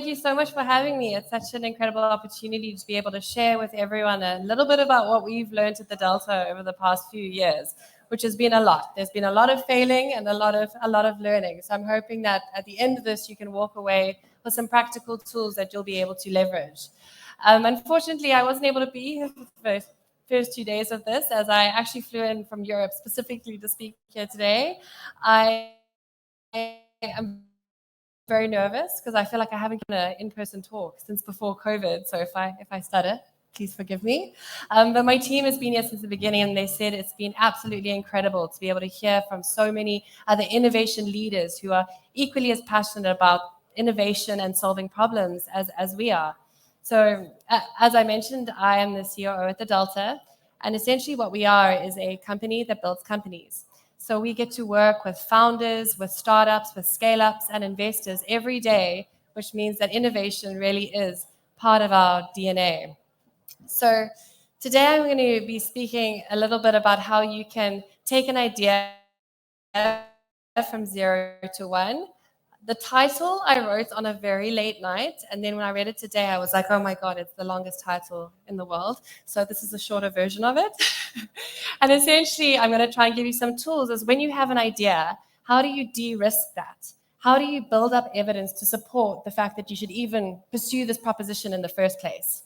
thank you so much for having me. It's such an incredible opportunity to be able to share with everyone a little bit about what we've learned at the Delta over the past few years, which has been a lot. There's been a lot of failing and a lot of learning. So I'm hoping that at the end of this, you can walk away with some practical tools that you'll be able to leverage. Unfortunately, I wasn't able to be here for the first 2 days of this, as I actually flew in from Europe specifically to speak here today. I am very nervous because I feel like I haven't given an in-person talk since before COVID. So if I stutter, please forgive me. But my team has been here since the beginning, and they said it's been absolutely incredible to be able to hear from so many other innovation leaders who are equally as passionate about innovation and solving problems as we are. So as I mentioned, I am the COO at the Delta, and essentially what we are is a company that builds companies. So we get to work with founders, with startups, with scale-ups and investors every day, which means that innovation really is part of our DNA. So today I'm going to be speaking a little bit about how you can take an idea from 0 to 1. The title I wrote on a very late night, and then when I read it today, I was like, oh my God, it's the longest title in the world. So this is a shorter version of it. And essentially, I'm going to try and give you some tools as when you have an idea, how do you de-risk that? How do you build up evidence to support the fact that you should even pursue this proposition in the first place?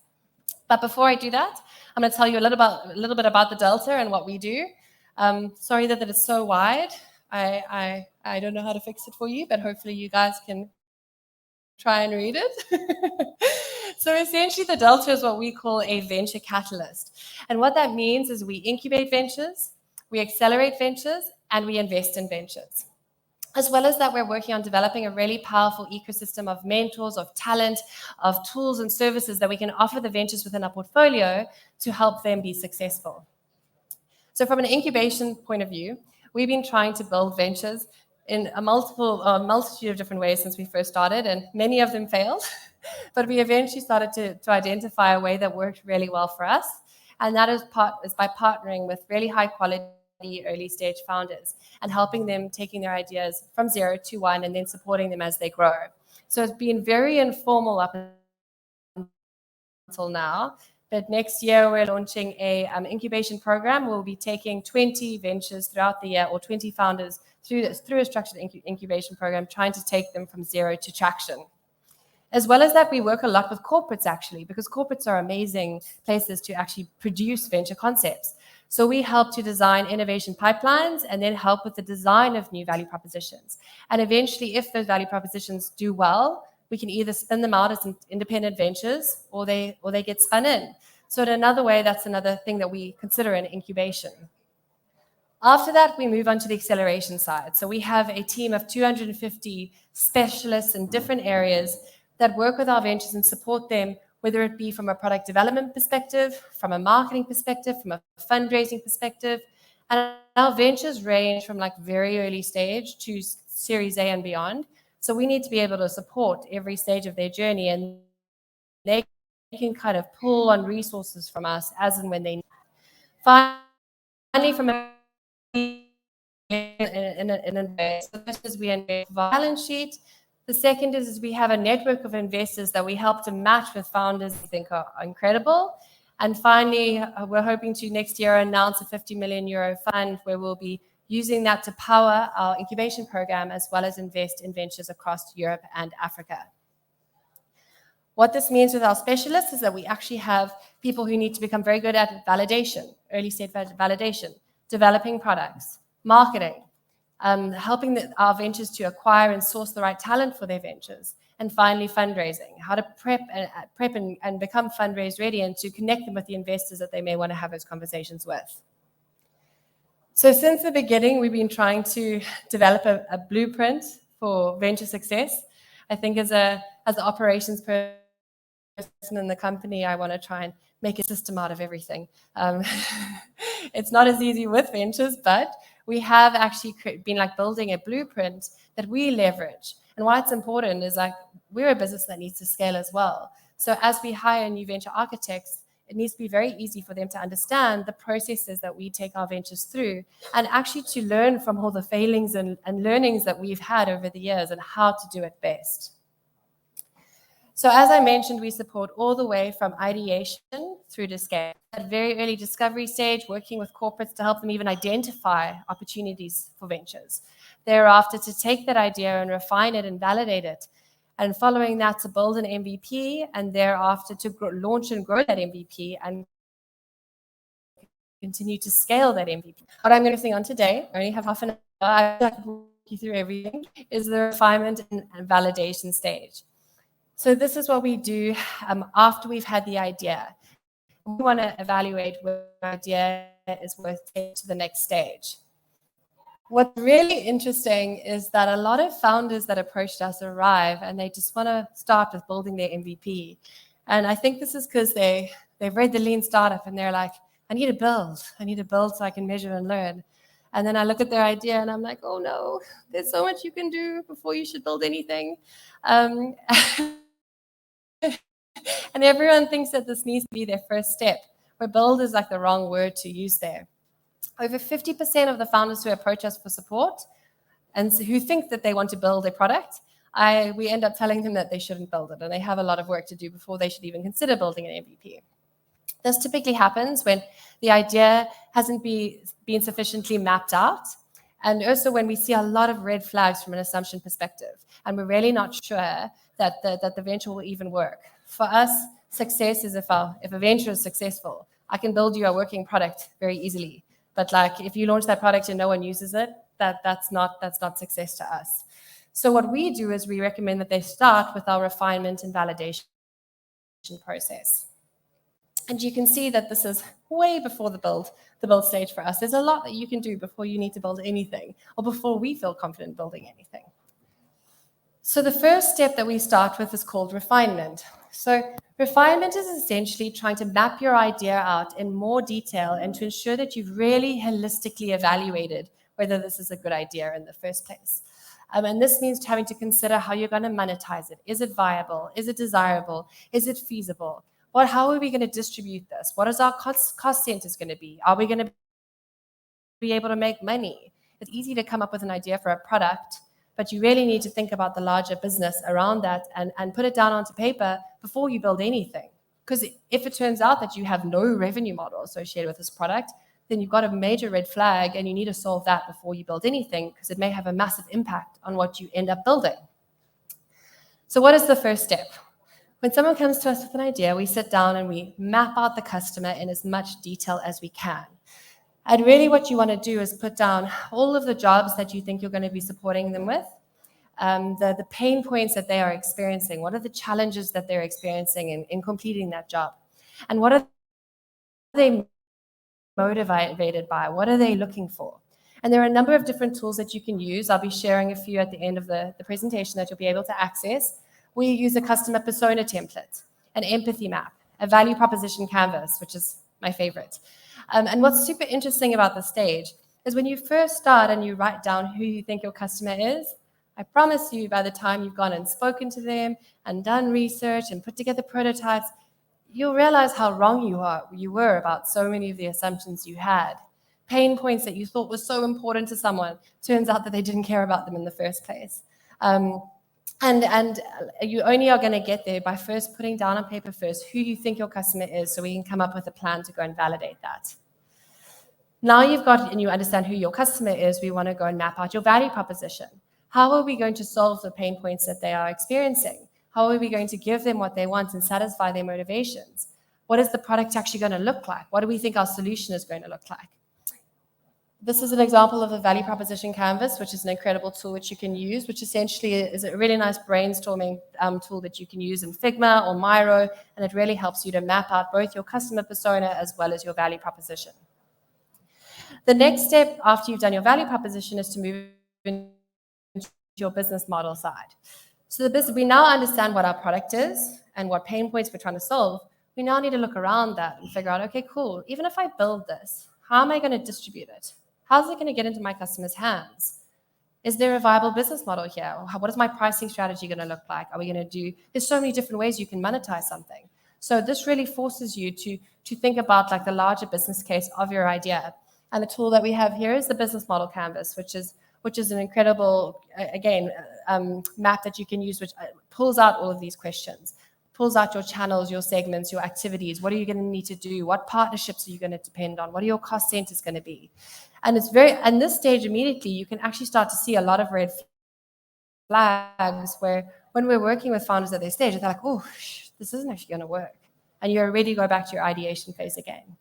But before I do that, I'm going to tell you a little bit about the Delta and what we do. Sorry that it's so wide. I don't know how to fix it for you, but hopefully you guys can try and read it. So essentially, the Delta is what we call a venture catalyst. And what that means is we incubate ventures, we accelerate ventures, and we invest in ventures. As well as that, we're working on developing a really powerful ecosystem of mentors, of talent, of tools and services that we can offer the ventures within our portfolio to help them be successful. So from an incubation point of view, we've been trying to build ventures in a multitude of different ways since we first started, and many of them failed. But we eventually started to identify a way that worked really well for us, and that is by partnering with really high quality early stage founders and helping them taking their ideas from 0 to 1 and then supporting them as they grow. So it's been very informal up until now. But next year, we're launching a incubation program. We'll be taking 20 ventures throughout the year, or 20 founders through a structured incubation program, trying to take them from 0 to traction. As well as that, we work a lot with corporates, actually, because corporates are amazing places to actually produce venture concepts. So we help to design innovation pipelines and then help with the design of new value propositions. And eventually, if those value propositions do well, we can either spin them out as independent ventures or they get spun in. So in another way, that's another thing that we consider in incubation. After that, we move on to the acceleration side. So we have a team of 250 specialists in different areas that work with our ventures and support them, whether it be from a product development perspective, from a marketing perspective, from a fundraising perspective. And our ventures range from like very early stage to Series A and beyond. So we need to be able to support every stage of their journey, and they can kind of pull on resources from us as and when they need. Finally, from a so this is we invest balance sheet. The second is we have a network of investors that we help to match with founders we think are incredible. And finally, we're hoping to next year announce a 50 million euro fund where we'll be using that to power our incubation program as well as invest in ventures across Europe and Africa. What this means with our specialists is that we actually have people who need to become very good at validation, early stage validation, developing products, marketing, helping our ventures to acquire and source the right talent for their ventures, and finally fundraising, how to prep and become fundraise ready and to connect them with the investors that they may want to have those conversations with. So since the beginning, we've been trying to develop a blueprint for venture success. I think as an operations person in the company, I want to try and make a system out of everything. It's not as easy with ventures, but we have actually been like building a blueprint that we leverage. And why it's important is like we're a business that needs to scale as well. So as we hire new venture architects, it needs to be very easy for them to understand the processes that we take our ventures through and actually to learn from all the failings and learnings that we've had over the years and how to do it best. So as I mentioned, we support all the way from ideation through to scale. At very early discovery stage, working with corporates to help them even identify opportunities for ventures. Thereafter, to take that idea and refine it and validate it. And following that, to build an MVP, and thereafter to launch and grow that MVP and continue to scale that MVP. What I'm going to be on today, I only have half an hour, I can walk you through everything, is the refinement and validation stage. So this is what we do after we've had the idea. We want to evaluate whether the idea is worth taking to the next stage. What's really interesting is that a lot of founders that approached us arrive and they just want to start with building their MVP. And I think this is because they've read the Lean Startup and they're like, I need to build so I can measure and learn. And then I look at their idea and I'm like, oh no, there's so much you can do before you should build anything. And everyone thinks that this needs to be their first step, where build is like the wrong word to use there. Over 50% of the founders who approach us for support and who think that they want to build a product, we end up telling them that they shouldn't build it and they have a lot of work to do before they should even consider building an MVP. This typically happens when the idea hasn't been sufficiently mapped out, and also when we see a lot of red flags from an assumption perspective, and we're really not sure that the venture will even work. For us, success is if a venture is successful. I can build you a working product very easily, but like if you launch that product and no one uses it, that's not success to us. So what we do is we recommend that they start with our refinement and validation process. And you can see that this is way before the build stage for us. There's a lot that you can do before you need to build anything, or before we feel confident building anything. So the first step that we start with is called refinement. So refinement is essentially trying to map your idea out in more detail and to ensure that you've really holistically evaluated whether this is a good idea in the first place. And this means having to consider how you're going to monetize it. Is it viable? Is it desirable? Is it feasible? How are we going to distribute this? What is our cost centers going to be? Are we going to be able to make money? It's easy to come up with an idea for a product, but you really need to think about the larger business around that and put it down onto paper before you build anything. Because if it turns out that you have no revenue model associated with this product, then you've got a major red flag and you need to solve that before you build anything, because it may have a massive impact on what you end up building. So what is the first step? When someone comes to us with an idea, we sit down and we map out the customer in as much detail as we can. And really what you want to do is put down all of the jobs that you think you're going to be supporting them with, the pain points that they are experiencing, what are the challenges that they're experiencing in completing that job, and what are they motivated by, what are they looking for? And there are a number of different tools that you can use. I'll be sharing a few at the end of the presentation that you'll be able to access. We use a customer persona template, an empathy map, a value proposition canvas, which is my favorite. And what's super interesting about this stage is when you first start and you write down who you think your customer is, I promise you by the time you've gone and spoken to them and done research and put together prototypes, you'll realize how wrong you were about so many of the assumptions you had. Pain points that you thought were so important to someone, turns out that they didn't care about them in the first place. And you only are going to get there by first putting down on paper first who you think your customer is, so we can come up with a plan to go and validate that. Now you've got and you understand who your customer is, we want to go and map out your value proposition. How are we going to solve the pain points that they are experiencing? How are we going to give them what they want and satisfy their motivations? What is the product actually going to look like? What do we think our solution is going to look like? This is an example of a value proposition canvas, which is an incredible tool which you can use, which essentially is a really nice brainstorming tool that you can use in Figma or Miro, and it really helps you to map out both your customer persona as well as your value proposition. The next step after you've done your value proposition is to move into your business model side. So we now understand what our product is and what pain points we're trying to solve. We now need to look around that and figure out, okay, cool, even if I build this, how am I going to distribute it? How's it going to get into my customers' hands? Is there a viable business model here? What is my pricing strategy going to look like? Are we going to do, there's so many different ways you can monetize something. So this really forces you to think about like the larger business case of your idea. And the tool that we have here is the business model canvas, which is an incredible, again, map that you can use, which pulls out all of these questions. pulls out your channels, your segments, your activities. What are you going to need to do? What partnerships are you going to depend on? What are your cost centers going to be? And this stage immediately, you can actually start to see a lot of red flags where when we're working with founders at their stage, they're like, oh, this isn't actually going to work. And you already go back to your ideation phase again.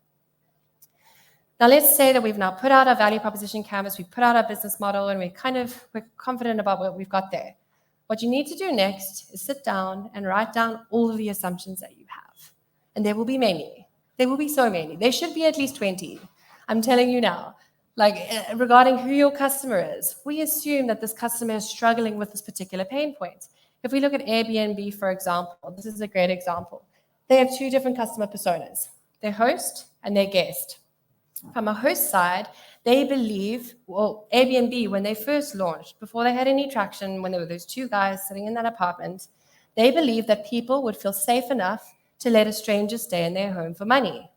Now, let's say that we've now put out our value proposition canvas, we've put out our business model, and we're confident about what we've got there. What you need to do next is sit down and write down all of the assumptions that you have. And there will be many. There will be so many. There should be at least 20. I'm telling you now. Regarding who your customer is, we assume that this customer is struggling with this particular pain point. If we look at Airbnb, for example, this is a great example. They have two different customer personas, their host and their guest. From a host side, they believe, Airbnb, when they first launched, before they had any traction, when there were those two guys sitting in that apartment, they believed that people would feel safe enough to let a stranger stay in their home for money.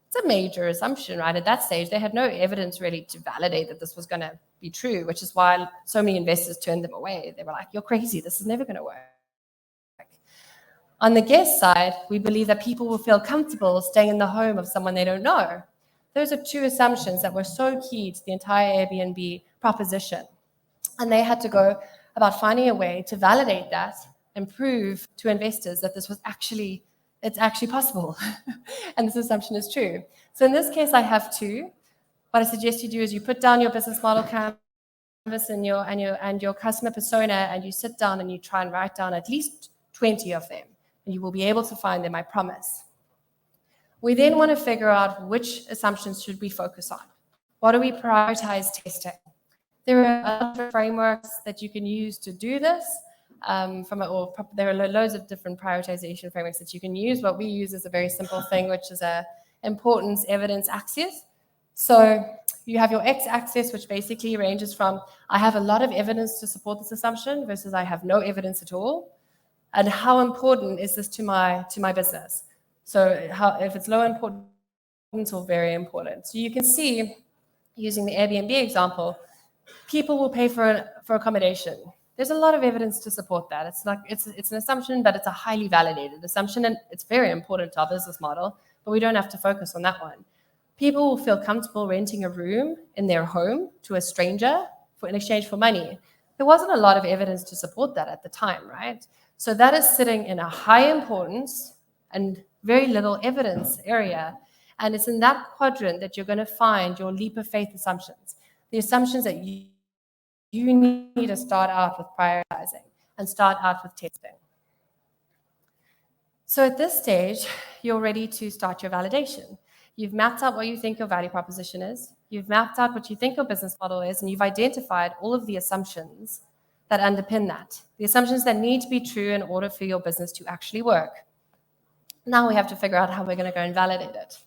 It's a major assumption, right? At that stage, they had no evidence really to validate that this was going to be true, which is why so many investors turned them away. They were like, you're crazy. This is never going to work. On the guest side, we believe that people will feel comfortable staying in the home of someone they don't know. Those are two assumptions that were so key to the entire Airbnb proposition. And they had to go about finding a way to validate that and prove to investors that this was it's actually possible. And this assumption is true. So in this case, I have two. What I suggest you do is you put down your business model canvas and your customer persona, and you sit down and you try and write down at least 20 of them. And you will be able to find them, I promise. We then want to figure out which assumptions should we focus on. What do we prioritize testing? There are other frameworks that you can use to do this. There are loads of different prioritization frameworks that you can use. What we use is a very simple thing, which is a importance evidence axis. So you have your x-axis, which basically ranges from I have a lot of evidence to support this assumption versus I have no evidence at all. And how important is this to my business? So if it's low importance or very important. So you can see, using the Airbnb example, people will pay for accommodation. There's a lot of evidence to support that. It's an assumption, but it's a highly validated assumption, and it's very important to our business model, but we don't have to focus on that one. People will feel comfortable renting a room in their home to a stranger in exchange for money. There wasn't a lot of evidence to support that at the time, right? So that is sitting in a high importance and very little evidence area. And it's in that quadrant that you're going to find your leap of faith assumptions, the assumptions that you need to start out with prioritizing and start out with testing. So at this stage, you're ready to start your validation. You've mapped out what you think your value proposition is. You've mapped out what you think your business model is, and you've identified all of the assumptions that underpin that, the assumptions that need to be true in order for your business to actually work. Now we have to figure out how we're going to go and validate it.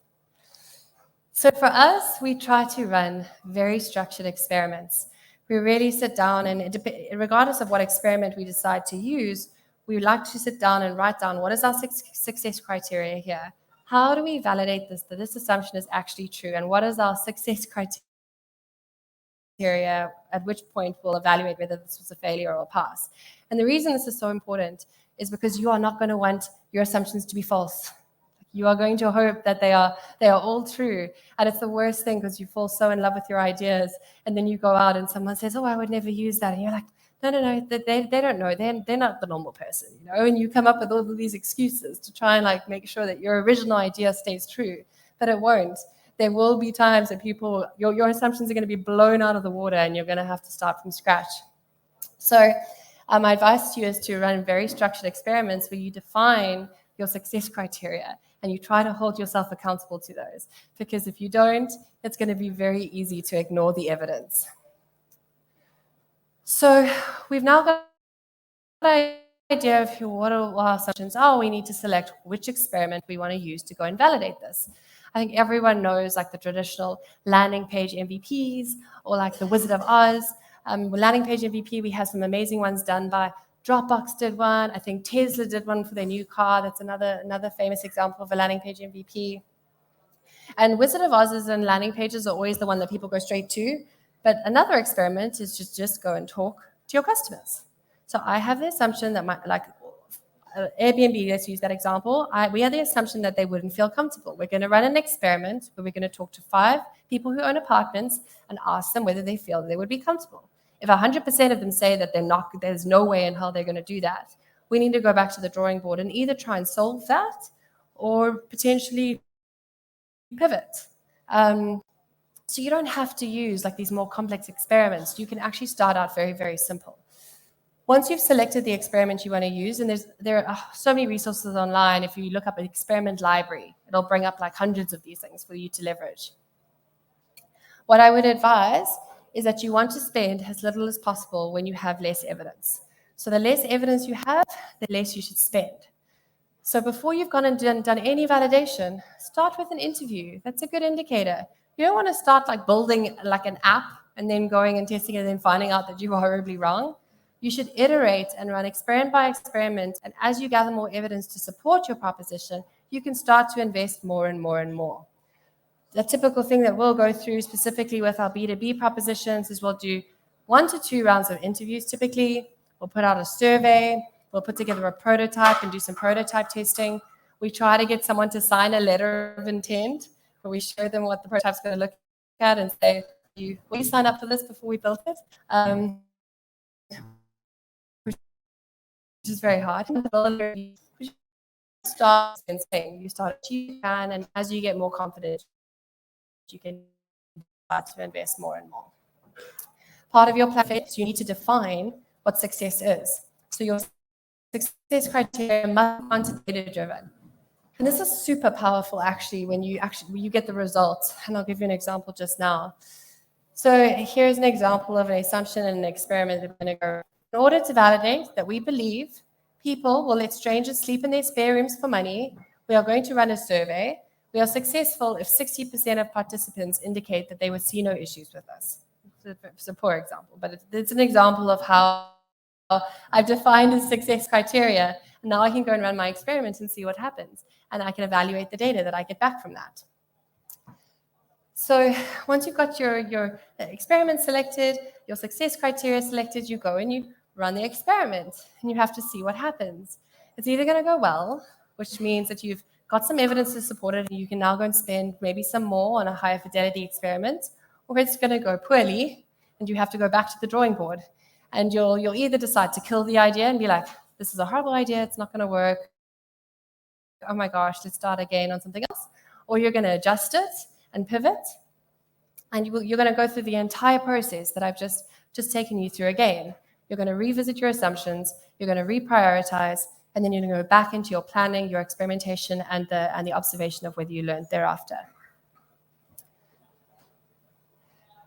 So for us, we try to run very structured experiments. We really sit down, and regardless of what experiment we decide to use, we like to sit down and write down what is our success criteria here. How do we validate this, that this assumption is actually true? And what is our success criteria, at which point we'll evaluate whether this was a failure or a pass? And the reason this is so important is because you are not going to want your assumptions to be false. You are going to hope that they are all true. And it's the worst thing, because you fall so in love with your ideas, and then you go out and someone says, oh, I would never use that. And you're like, no, they don't know. They're not the normal person, you know? And you come up with all of these excuses to try and make sure that your original idea stays true, but it won't. There will be times that your assumptions are going to be blown out of the water, and you're going to have to start from scratch. So my advice to you is to run very structured experiments where you define your success criteria and you try to hold yourself accountable to those. Because if you don't, it's going to be very easy to ignore the evidence. So we've now got an idea of what our assumptions are. We need to select which experiment we want to use to go and validate this. I think everyone knows the traditional landing page MVPs, or the Wizard of Oz. Landing page MVP, we have some amazing ones done by Dropbox did one. I think Tesla did one for their new car. That's another famous example of a landing page MVP. And Wizard of Oz's and landing pages are always the one that people go straight to. But another experiment is just go and talk to your customers. So I have the assumption that Airbnb, let's use that example. We had the assumption that they wouldn't feel comfortable. We're going to run an experiment where we're going to talk to 5 people who own apartments and ask them whether they feel they would be comfortable. If 100% of them say that they're not, there's no way in hell they're going to do that, we need to go back to the drawing board and either try and solve that or potentially pivot. So you don't have to use like these more complex experiments. You can actually start out very, very simple. Once you've selected the experiment you want to use, and there are so many resources online. If you look up an experiment library, it'll bring up like hundreds of these things for you to leverage. What I would advise is that you want to spend as little as possible when you have less evidence. So the less evidence you have, the less you should spend. So before you've gone and done any validation, start with an interview. That's a good indicator. You don't want to start like building like an app and then going and testing it and then finding out that you were horribly wrong. You should iterate and run experiment by experiment. And as you gather more evidence to support your proposition, you can start to invest more and more and more. The typical thing that we'll go through specifically with our B2B propositions is we'll do 1 to 2 rounds of interviews typically. We'll put out a survey. We'll put together a prototype and do some prototype testing. We try to get someone to sign a letter of intent where we show them what the prototype's going to look at and say, will you sign up for this before we build it? Which is very hard. You start saying you start achieving, and as you get more confident, you can start to invest more and more. Part of your plan is you need to define what success is. So your success criteria must be quantitative driven. And this is super powerful actually when you get the results. And I'll give you an example just now. So here's an example of an assumption and an experiment that we're going to go. In order to validate that we believe people will let strangers sleep in their spare rooms for money, we are going to run a survey. We are successful if 60% of participants indicate that they would see no issues with us. It's a poor example, but it's an example of how I've defined a success criteria. And now I can go and run my experiments and see what happens. And I can evaluate the data that I get back from that. So once you've got your experiment selected, your success criteria selected, you go and you run the experiment and you have to see what happens. It's either going to go well, which means that you've got some evidence to support it and you can now go and spend maybe some more on a higher fidelity experiment, or it's going to go poorly and you have to go back to the drawing board. And you'll either decide to kill the idea and be like, this is a horrible idea, it's not going to work. Oh my gosh, let's start again on something else. Or you're going to adjust it and pivot. And you're going to go through the entire process that I've just taken you through again. You're going to revisit your assumptions, you're going to reprioritize, and then you're going to go back into your planning, your experimentation, and the observation of whether you learned thereafter.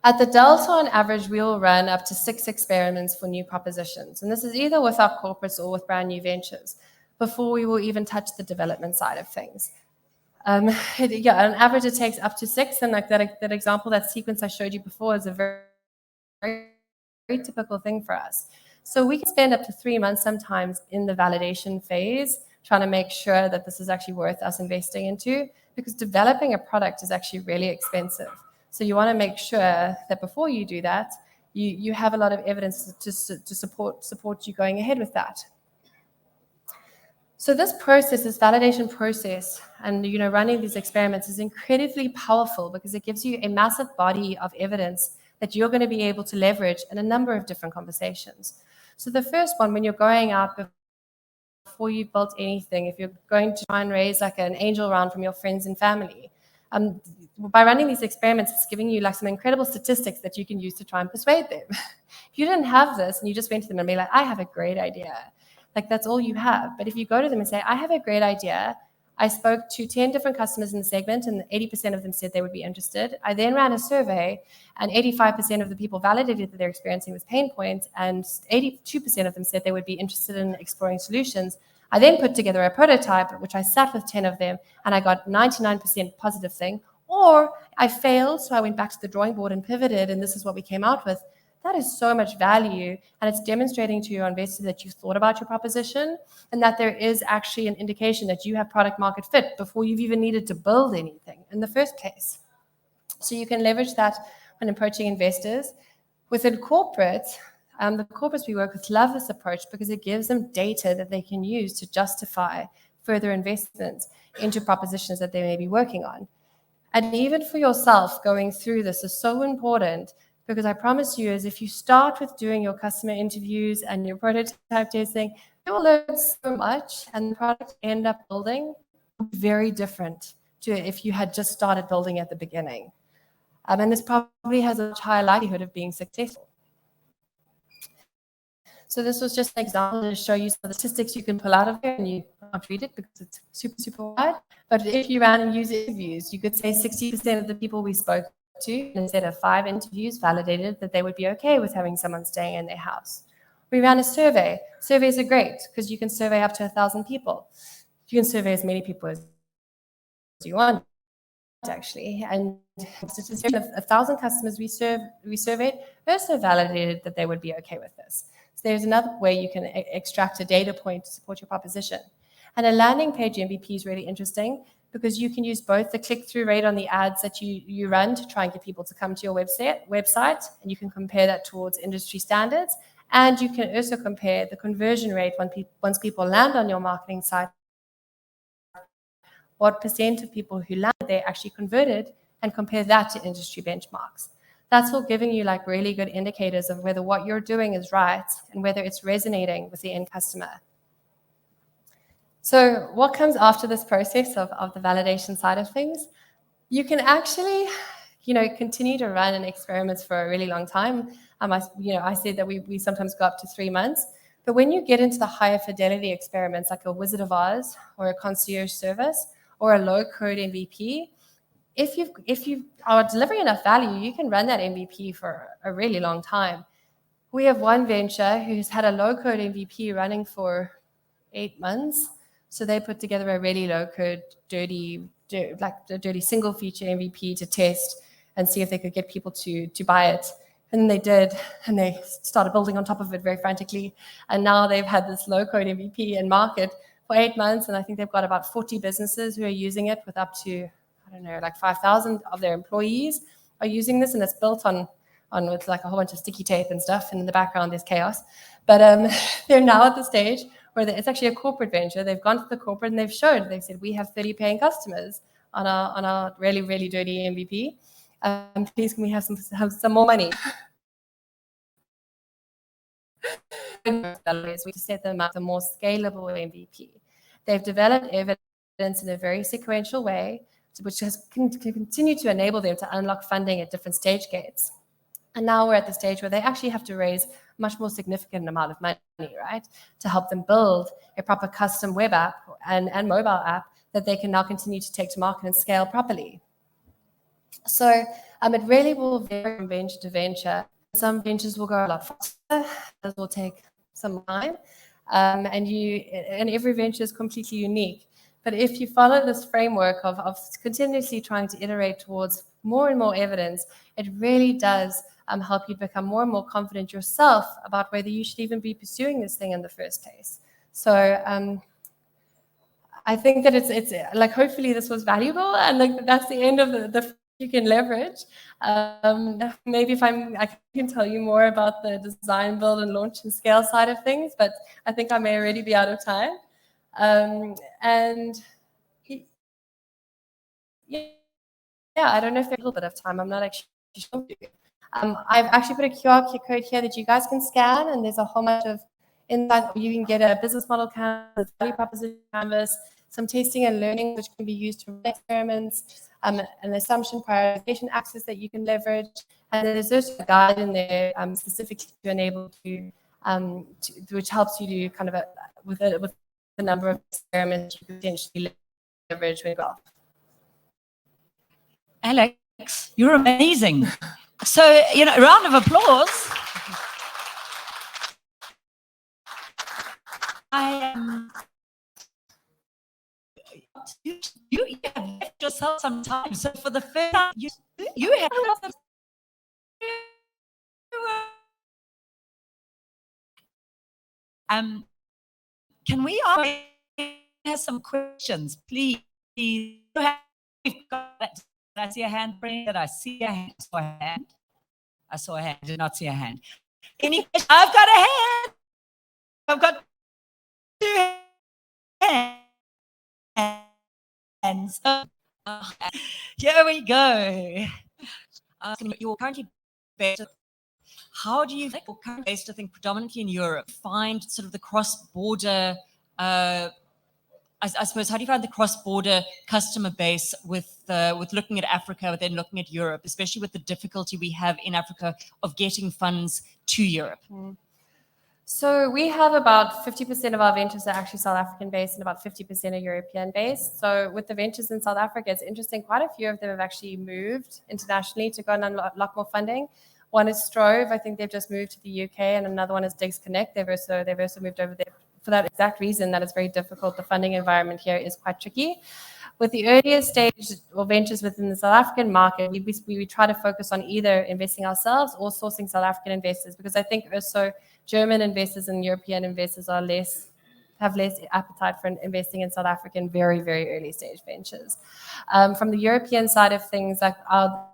At the Delta, on average, we will run up to 6 experiments for new propositions. And this is either with our corporates or with brand new ventures before we will even touch the development side of things. On average, it takes up to 6. And like that example, that sequence I showed you before is a very, very, very typical thing for us. So we can spend up to 3 months sometimes in the validation phase, trying to make sure that this is actually worth us investing into, because developing a product is actually really expensive. So you want to make sure that before you do that, you have a lot of evidence to support you going ahead with that. So this process, this validation process, and running these experiments is incredibly powerful because it gives you a massive body of evidence that you're going to be able to leverage in a number of different conversations. So the first one, when you're going out before you've built anything, if you're going to try and raise like an angel round from your friends and family, by running these experiments, it's giving you like some incredible statistics that you can use to try and persuade them. If you didn't have this and you just went to them and be like, I have a great idea, like that's all you have. But if you go to them and say, I have a great idea, I spoke to 10 different customers in the segment and 80% of them said they would be interested. I then ran a survey and 85% of the people validated that they're experiencing this pain point and 82% of them said they would be interested in exploring solutions. I then put together a prototype, which I sat with 10 of them, and I got 99% positive thing. Or I failed, so I went back to the drawing board and pivoted, and this is what we came out with. That is so much value, and it's demonstrating to your investor that you thought about your proposition and that there is actually an indication that you have product market fit before you've even needed to build anything in the first place. So you can leverage that when approaching investors. Within corporate, The corporates we work with love this approach because it gives them data that they can use to justify further investments into propositions that they may be working on. And even for yourself, going through this is so important, because I promise you, is if you start with doing your customer interviews and your prototype testing, you will learn so much, and the product you end up building will be very different to if you had just started building at the beginning. And this probably has a much higher likelihood of being successful. So this was just an example to show you some of the statistics you can pull out of here, and you can't read it because it's super, super wide. But if you ran and use interviews, you could say 60% of the people we spoke to, instead of 5 interviews, validated that they would be okay with having someone staying in their house. We ran a survey. Surveys are great because you can survey up to 1,000 people. You can survey as many people as you want, actually. And 1,000 customers we surveyed also validated that they would be okay with this. So there's another way you can extract a data point to support your proposition. And a landing page MVP is really interesting because you can use both the click-through rate on the ads that you run to try and get people to come to your website, and you can compare that towards industry standards. And you can also compare the conversion rate once people land on your marketing site, what percent of people who landed there actually converted, and compare that to industry benchmarks. That's all giving you like really good indicators of whether what you're doing is right and whether it's resonating with the end customer. So what comes after this process of the validation side of things? You can actually, continue to run experiments for a really long time. I said that we sometimes go up to 3 months. But when you get into the higher fidelity experiments, like a Wizard of Oz or a concierge service or a low-code MVP, if you are delivering enough value, you can run that MVP for a really long time. We have one venture who's had a low-code MVP running for 8 months. So they put together a really low-code, dirty single-feature MVP to test and see if they could get people to buy it. And they did, and they started building on top of it very frantically. And now they've had this low-code MVP in market for 8 months, and I think they've got about 40 businesses who are using it, with up to, 5,000 of their employees are using this, and it's built on with like a whole bunch of sticky tape and stuff, and in the background there's chaos. But they're now at the stage where it's actually a corporate venture. They've gone to the corporate and they've said, we have 30 paying customers on our really, really dirty MVP. Please, can we have some more money? We set them up a more scalable MVP. They've developed evidence in a very sequential way, which can continue to enable them to unlock funding at different stage gates. And now we're at the stage where they actually have to raise a much more significant amount of money, right, to help them build a proper custom web app and mobile app that they can now continue to take to market and scale properly. So it really will vary from venture to venture. Some ventures will go a lot faster, others will take some time, and every venture is completely unique. But if you follow this framework of continuously trying to iterate towards more and more evidence, it really does help you become more and more confident yourself about whether you should even be pursuing this thing in the first place. So I think that it's like, hopefully this was valuable, and like that's the end of the you can leverage. Maybe I can tell you more about the design, build, and launch and scale side of things, but I think I may already be out of time. And yeah, I don't know if there's a little bit of time. I'm not actually sure. I've actually put a QR code here that you guys can scan, and there's a whole bunch of insights. You can get a business model canvas, value proposition canvas, some testing and learning which can be used to run experiments, an assumption prioritization axis that you can leverage, and then there's also a guide in there specifically to enable you, which helps you do kind of with the number of experiments you can potentially leverage when you go. Alex, you're amazing. So, a round of applause. You have left yourself some time. So for the first time, you have can we ask some questions, please? Did I see a hand, Brenda? Did I see a hand? I saw a hand. I did not see a hand. Any questions? I've got a hand. I've got 2 hands. Here we go. You're currently based. How do you think you're currently based, I think, predominantly in Europe, find sort of the cross-border, I suppose, how do you find the cross-border customer base with looking at Africa, but then looking at Europe, especially with the difficulty we have in Africa of getting funds to Europe? So we have about 50% of our ventures are actually South African based and about 50% are European based. So with the ventures in South Africa, it's interesting. Quite a few of them have actually moved internationally to go and unlock more funding. One is Strove. I think they've just moved to the UK, and another one is Digs Connect. They've also moved over there for that exact reason, that it's very difficult. The funding environment here is quite tricky. With the earlier stage or ventures within the South African market, we try to focus on either investing ourselves or sourcing South African investors, because I think also German investors and European investors have less appetite for investing in South African very, very early stage ventures. From the European side of things, like our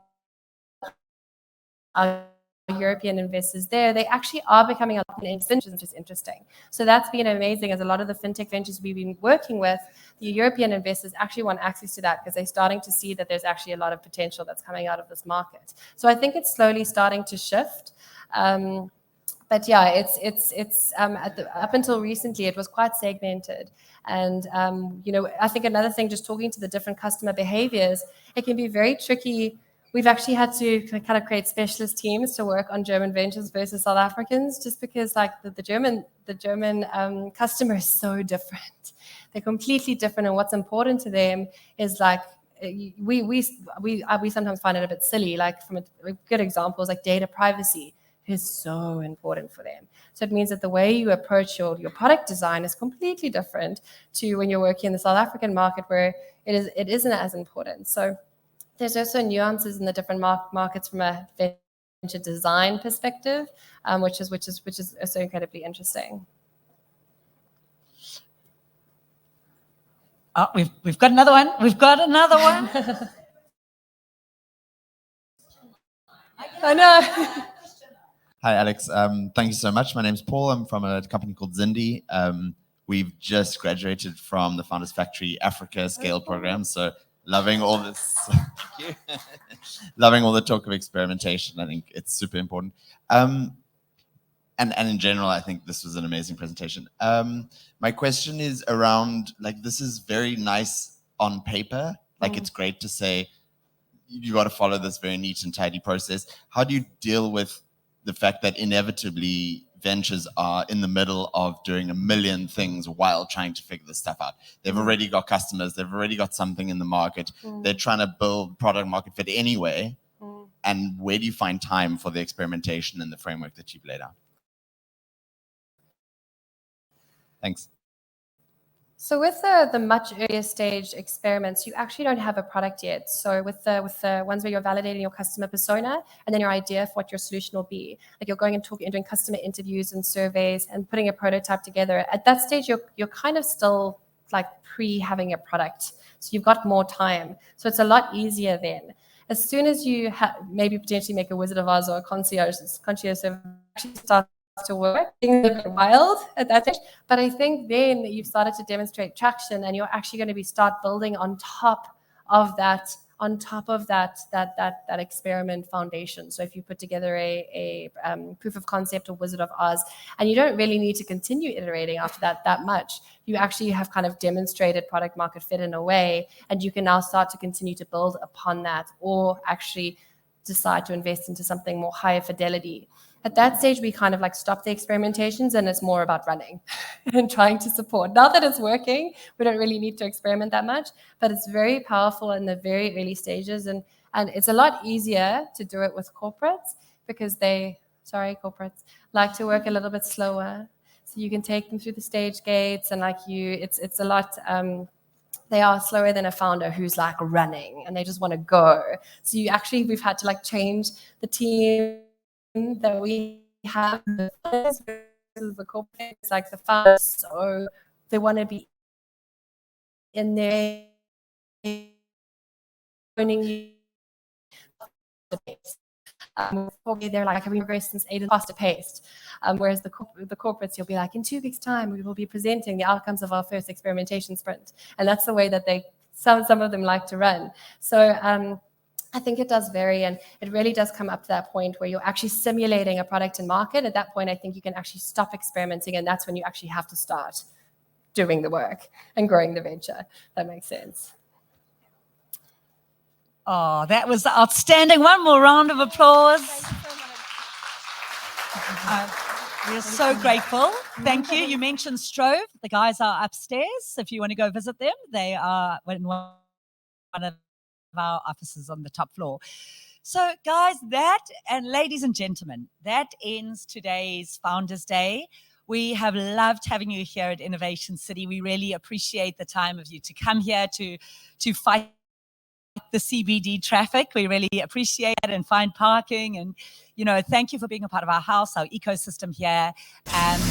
European investors there, they actually are becoming a lot in ventures, which is interesting. So that's been amazing, as a lot of the fintech ventures we've been working with, the European investors actually want access to that because they're starting to see that there's actually a lot of potential that's coming out of this market. So I think it's slowly starting to shift. But yeah, it's up until recently, it was quite segmented. And, I think another thing, just talking to the different customer behaviors, it can be very tricky. We've actually had to kind of create specialist teams to work on German ventures versus South Africans, just because like the German customer is so different. They're completely different, and what's important to them is like we sometimes find it a bit silly. Like from a good example is like data privacy is so important for them. So it means that the way you approach your product design is completely different to when you're working in the South African market, where it isn't as important. So there's also nuances in the different markets from a venture design perspective, which is also incredibly interesting. Oh, we've got another one. We've got another one. I know. Hi, Alex. Thank you so much. My name's Paul. I'm from a company called Zindi. We've just graduated from the Founders Factory Africa Scale program. So loving all this. Thank you. Loving all the talk of experimentation. I think it's super important. And in general, I think this was an amazing presentation. My question is around, like, this is very nice on paper. Like, it's great to say, you got to follow this very neat and tidy process. How do you deal with the fact that inevitably ventures are in the middle of doing a million things while trying to figure this stuff out? They've already got customers. They've already got something in the market. They're trying to build product market fit anyway. And where do you find time for the experimentation and the framework that you've laid out? Thanks. So with the much earlier stage experiments, you actually don't have a product yet. So with the ones where you're validating your customer persona and then your idea for what your solution will be, like you're going and talking and doing customer interviews and surveys and putting a prototype together. At that stage, you're kind of still like having a product. So you've got more time. So it's a lot easier then. As soon as you maybe potentially make a Wizard of Oz or a concierge service, actually start to work, things are a bit wild at that stage. But I think then you've started to demonstrate traction, and you're actually going to start building on top of that experiment foundation. So if you put together a proof of concept or Wizard of Oz, and you don't really need to continue iterating after that much, you actually have kind of demonstrated product market fit in a way, and you can now start to continue to build upon that, or actually decide to invest into something more higher fidelity. At that stage, we kind of like stop the experimentations, and it's more about running and trying to support. Now that it's working, we don't really need to experiment that much, but it's very powerful in the very early stages. And it's a lot easier to do it with corporates because corporates like to work a little bit slower. So you can take them through the stage gates, and it's a lot, they are slower than a founder who's like running and they just want to go. So we've had to like change the team that we have versus the corporate. It's like the founders, so they want to be in there owning the base. They're like, have we progressed since 8 faster paced? Whereas the corporates, you'll be like, in 2 weeks' time, we will be presenting the outcomes of our first experimentation sprint. And that's the way that some of them like to run. So I think it does vary, and it really does come up to that point where you're actually simulating a product in market. At that point, I think you can actually stop experimenting, and that's when you actually have to start doing the work and growing the venture. That makes sense. Oh, that was outstanding. One more round of applause. We're so grateful. Thank you. You mentioned Strove. The guys are upstairs. If you want to go visit them, they are in one of our offices on the top floor. So guys, and ladies and gentlemen, that ends today's Founders Day. We have loved having you here at Innovation City. We really appreciate the time of you to come here to fight the CBD traffic. We really appreciate it, and find parking, and thank you for being a part of our house, our ecosystem here. And